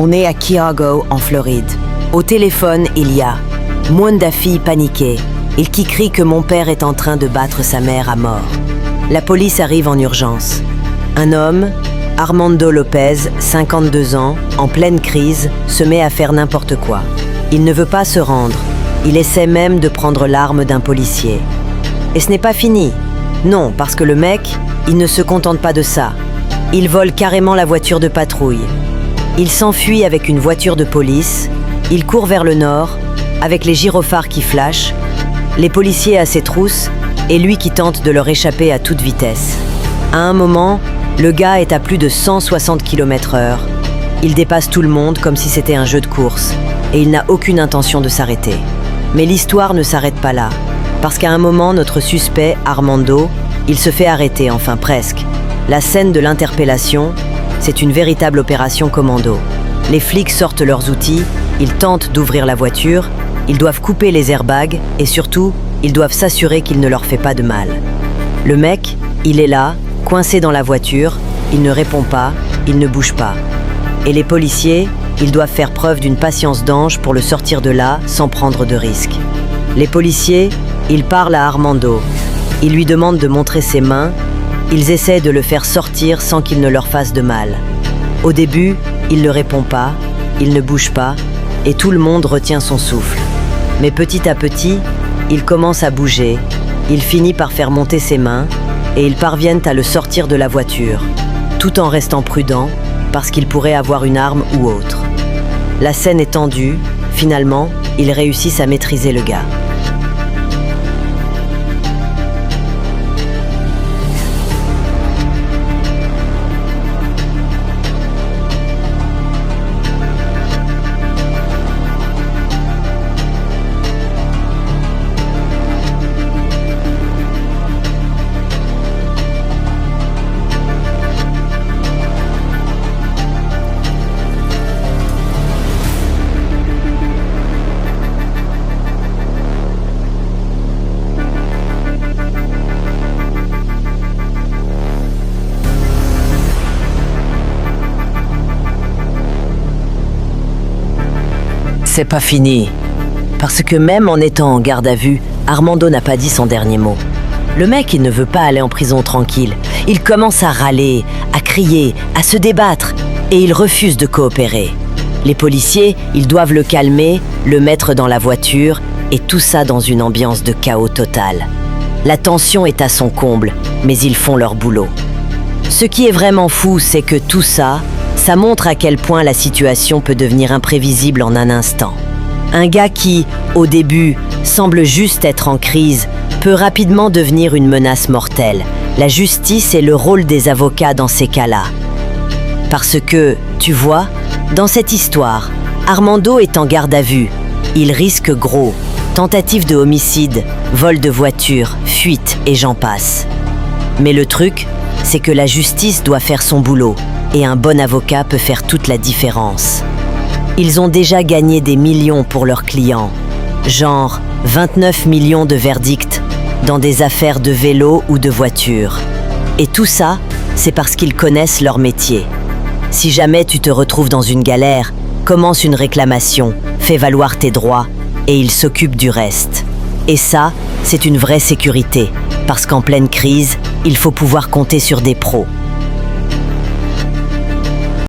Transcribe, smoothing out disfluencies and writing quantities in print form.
On est à Chicago, en Floride. Au téléphone, il y a Mwenda fille paniquée, il qui crie que mon père est en train de battre sa mère à mort. La police arrive en urgence. Un homme, Armando Lopez, 52 ans, en pleine crise, se met à faire n'importe quoi. Il ne veut pas se rendre. Il essaie même de prendre l'arme d'un policier. Et ce n'est pas fini. Non, parce que le mec, il ne se contente pas de ça. Il vole carrément la voiture de patrouille. Il s'enfuit avec une voiture de police. Il court vers le nord, avec les gyrophares qui flashent, les policiers à ses trousses et lui qui tente de leur échapper à toute vitesse. À un moment, le gars est à plus de 160 km/h. Il dépasse tout le monde comme si c'était un jeu de course et il n'a aucune intention de s'arrêter. Mais l'histoire ne s'arrête pas là, parce qu'à un moment, notre suspect, Armando, il se fait arrêter, enfin presque. La scène de l'interpellation, c'est une véritable opération commando. Les flics sortent leurs outils, ils tentent d'ouvrir la voiture, ils doivent couper les airbags et surtout, ils doivent s'assurer qu'il ne leur fait pas de mal. Le mec, il est là, coincé dans la voiture, il ne répond pas, il ne bouge pas. Et les policiers, ils doivent faire preuve d'une patience d'ange pour le sortir de là sans prendre de risques. Les policiers, ils parlent à Armando. Ils lui demandent de montrer ses mains. Ils essaient de le faire sortir sans qu'il ne leur fasse de mal. Au début, il ne répond pas, il ne bouge pas, et tout le monde retient son souffle. Mais petit à petit, il commence à bouger. Il finit par faire monter ses mains, et ils parviennent à le sortir de la voiture, tout en restant prudent, parce qu'il pourrait avoir une arme ou autre. La scène est tendue. Finalement, ils réussissent à maîtriser le gars. C'est pas fini. Parce que même en étant en garde à vue, Armando n'a pas dit son dernier mot. Le mec, il ne veut pas aller en prison tranquille. Il commence à râler, à crier, à se débattre, et il refuse de coopérer. Les policiers, ils doivent le calmer, le mettre dans la voiture, et tout ça dans une ambiance de chaos total. La tension est à son comble, mais ils font leur boulot. Ce qui est vraiment fou, c'est que tout ça, ça montre à quel point la situation peut devenir imprévisible en un instant. Un gars qui, au début, semble juste être en crise, peut rapidement devenir une menace mortelle. La justice est le rôle des avocats dans ces cas-là. Parce que, tu vois, dans cette histoire, Armando est en garde à vue. Il risque gros. Tentative de homicide, vol de voiture, fuite et j'en passe. Mais le truc, c'est que la justice doit faire son boulot. Et un bon avocat peut faire toute la différence. Ils ont déjà gagné des millions pour leurs clients, genre 29 millions de verdicts dans des affaires de vélo ou de voiture. Et tout ça, c'est parce qu'ils connaissent leur métier. Si jamais tu te retrouves dans une galère, commence une réclamation, fais valoir tes droits et ils s'occupent du reste. Et ça, c'est une vraie sécurité, parce qu'en pleine crise, il faut pouvoir compter sur des pros.